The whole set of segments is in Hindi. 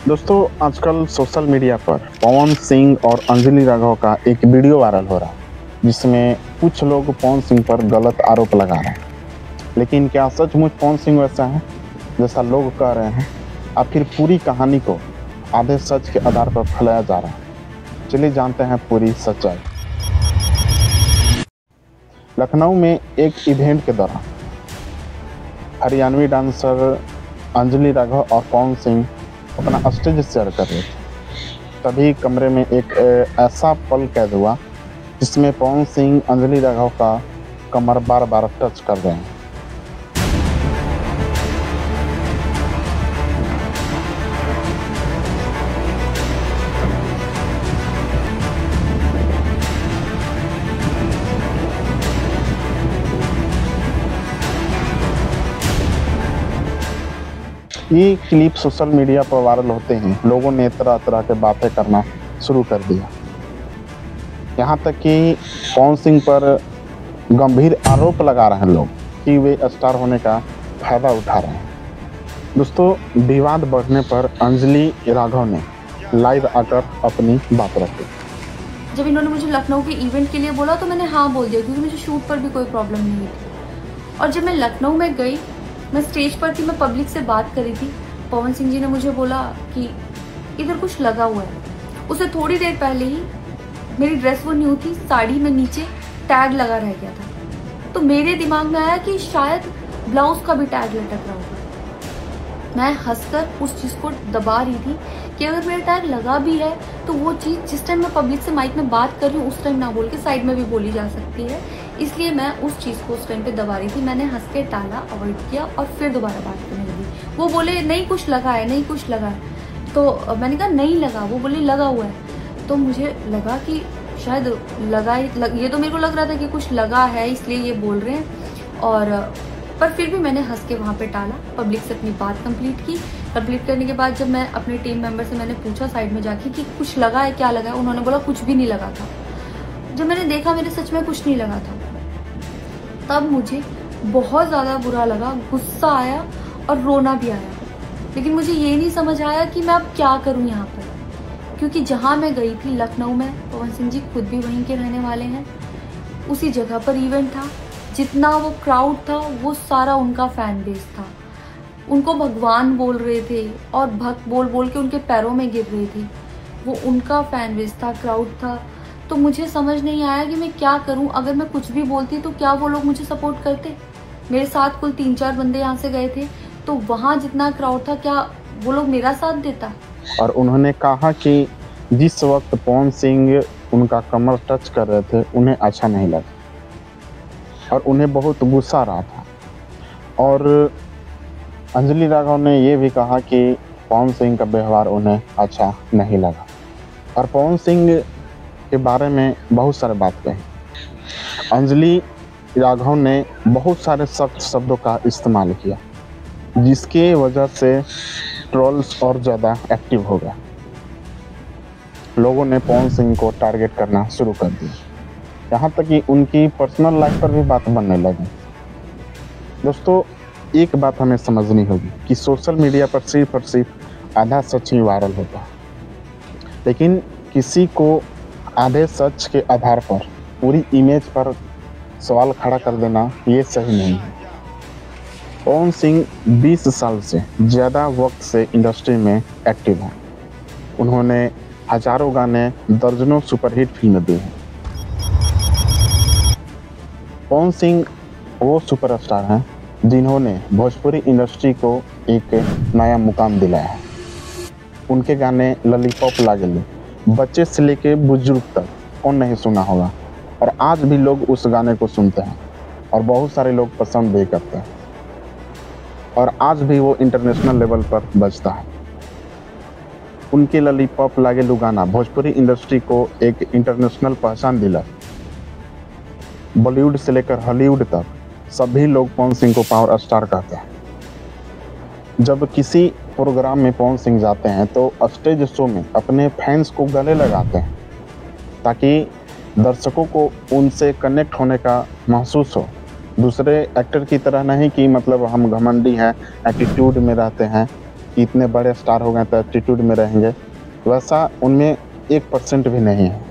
दोस्तों आजकल सोशल मीडिया पर पवन सिंह और अंजलि राघव का एक वीडियो वायरल हो रहा है जिसमें कुछ लोग पवन सिंह पर गलत आरोप लगा रहे हैं। लेकिन क्या सचमुच पवन सिंह वैसा है जैसा लोग कह रहे हैं, या फिर पूरी कहानी को आधे सच के आधार पर फैलाया जा रहा है? चलिए जानते हैं पूरी सच्चाई। लखनऊ में एक इवेंट के दौरान हरियाणवी डांसर अंजलि राघव और पवन सिंह अपना स्टेज शेयर कर रहे थे। तभी कमरे में एक ऐसा पल कैद हुआ जिसमें पवन सिंह अंजलि राघव का कमर बार बार टच कर रहे हैं। ये क्लिप सोशल मीडिया पर वायरल होते ही लोगों ने तरह तरह के बातें करना शुरू कर दिया। यहाँ तक कि पवन सिंह पर गंभीर आरोप लगा रहे हैं लोग कि वे स्टार होने का फायदा उठा रहे हैं। दोस्तों, विवाद बढ़ने पर अंजलि राघव ने लाइव आकर अपनी बात रखी। जब इन्होंने मुझे लखनऊ के इवेंट के लिए बोला तो मैंने हाँ बोल दिया, क्योंकि मुझे शूट पर भी कोई प्रॉब्लम नहीं थी। और जब मैं लखनऊ में गई, मैं स्टेज पर थी, मैं पब्लिक से बात करी थी। पवन सिंह जी ने मुझे बोला कि इधर कुछ लगा हुआ है। उससे थोड़ी देर पहले ही मेरी ड्रेस वो न्यू थी, साड़ी में नीचे टैग लगा रह गया था। तो मेरे दिमाग में आया कि शायद ब्लाउज का भी टैग लटक रहा होगा। मैं हंसकर उस चीज़ को दबा रही थी कि अगर मेरा टैग लगा भी है तो वो चीज़ जिस टाइम मैं पब्लिक से माइक में बात कर रही हूँ उस टाइम ना बोल के साइड में भी बोली जा सकती है, इसलिए मैं उस चीज़ को उस टाइम पे दबा रही थी। मैंने हंस के टाला, अवॉइड किया और फिर दोबारा बात करने लगी। वो बोले नहीं कुछ लगा है, नहीं कुछ लगा है। तो मैंने कहा नहीं लगा। वो बोले लगा हुआ है। तो मुझे लगा कि शायद लगा ये तो मेरे को लग रहा था कि कुछ लगा है, इसलिए ये बोल रहे हैं। और पर फिर भी मैंने हंस के वहाँ पे टाला, पब्लिक से अपनी बात कंप्लीट की। कंप्लीट करने के बाद जब मैं अपने टीम मेंबर से मैंने पूछा साइड में जाके कि कुछ लगा है, क्या लगा है, उन्होंने बोला कुछ भी नहीं लगा था। जब मैंने देखा मेरे सच में कुछ नहीं लगा था, तब मुझे बहुत ज़्यादा बुरा लगा, गुस्सा आया और रोना भी आया। लेकिन मुझे ये नहीं समझ आया कि मैं अब क्या करूँ यहाँ पर, क्योंकि जहाँ मैं गई थी लखनऊ में, पवन सिंह जी खुद भी वहीं के रहने वाले हैं, उसी जगह पर इवेंट था। जितना वो क्राउड था वो सारा उनका फैन बेस था। उनको भगवान बोल रहे थे और भक्त बोल बोल के उनके पैरों में गिर रही थी। वो उनका फैन बेस था, क्राउड था। तो मुझे समझ नहीं आया कि मैं क्या करूं। अगर मैं कुछ भी बोलती तो क्या वो लोग मुझे सपोर्ट करते? मेरे साथ कुल 3-4 बंदे यहाँ से गए थे, तो वहाँ जितना क्राउड था, क्या वो लोग मेरा साथ देता? और उन्होंने कहा कि जिस वक्त पवन सिंह उनका कमर टच कर रहे थे उन्हें अच्छा नहीं लगा और उन्हें बहुत गुस्सा आ रहा था। और अंजलि राघव ने यह भी कहा कि पवन सिंह का व्यवहार उन्हें अच्छा नहीं लगा और पवन सिंह के बारे में बहुत सारे बात कही। अंजलि राघव ने बहुत सारे सख्त शब्दों का इस्तेमाल किया, जिसके वजह से ट्रोल्स और ज़्यादा एक्टिव हो गया। लोगों ने पवन सिंह को टारगेट करना शुरू कर दिया, यहाँ तक कि उनकी पर्सनल लाइफ पर भी बात बनने लगी। दोस्तों, एक बात हमें समझनी होगी कि सोशल मीडिया पर सिर्फ और सिर्फ आधा सच ही वायरल होता है, लेकिन किसी को आधे सच के आधार पर पूरी इमेज पर सवाल खड़ा कर देना ये सही नहीं है। पवन सिंह 20 साल से ज़्यादा वक्त से इंडस्ट्री में एक्टिव हैं। उन्होंने हजारों गाने, दर्जनों सुपरहिट फिल्में दी हैं। पवन सिंह वो सुपरस्टार हैं जिन्होंने भोजपुरी इंडस्ट्री को एक नया मुकाम दिलाया है। उनके गाने लॉलीपॉप लागेलू बच्चे से लेके बुजुर्ग तक कौन नहीं सुना होगा, और आज भी लोग उस गाने को सुनते हैं और बहुत सारे लोग पसंद भी करते हैं, और आज भी वो इंटरनेशनल लेवल पर बजता है। उनके लॉलीपॉप लागेलू गाना भोजपुरी इंडस्ट्री को एक इंटरनेशनल पहचान दिला। बॉलीवुड से लेकर हॉलीवुड तक सभी लोग पवन सिंह को पावर स्टार कहते हैं। जब किसी प्रोग्राम में पवन सिंह जाते हैं तो स्टेज शो में अपने फैंस को गले लगाते हैं ताकि दर्शकों को उनसे कनेक्ट होने का महसूस हो। दूसरे एक्टर की तरह नहीं कि मतलब हम घमंडी हैं, एटीट्यूड में रहते हैं, इतने बड़े स्टार हो गए तो एटीट्यूड में रहेंगे, वैसा उनमें 1% भी नहीं है।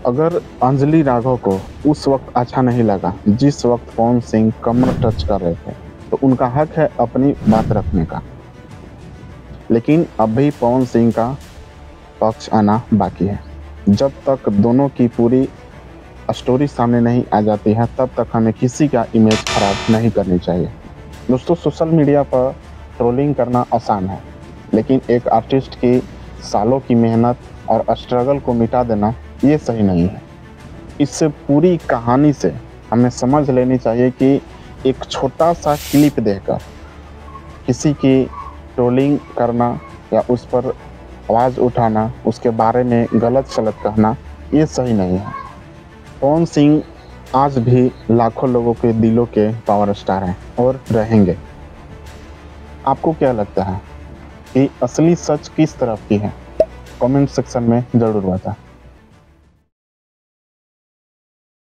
अगर अंजलि राघव को उस वक्त अच्छा नहीं लगा जिस वक्त पवन सिंह कमर टच कर रहे थे, तो उनका हक है अपनी बात रखने का। लेकिन अभी पवन सिंह का पक्ष आना बाकी है। जब तक दोनों की पूरी स्टोरी सामने नहीं आ जाती है, तब तक हमें किसी का इमेज खराब नहीं करनी चाहिए। दोस्तों, सोशल मीडिया पर ट्रोलिंग करना आसान है, लेकिन एक आर्टिस्ट की सालों की मेहनत और स्ट्रगल को मिटा देना ये सही नहीं है। इससे पूरी कहानी से हमें समझ लेनी चाहिए कि एक छोटा सा क्लिप देखकर किसी की ट्रोलिंग करना या उस पर आवाज़ उठाना, उसके बारे में गलत सलत कहना, ये सही नहीं है। पवन सिंह आज भी लाखों लोगों के दिलों के पावर स्टार हैं और रहेंगे। आपको क्या लगता है कि असली सच किस तरफ की है? कमेंट सेक्शन में ज़रूर बताएं।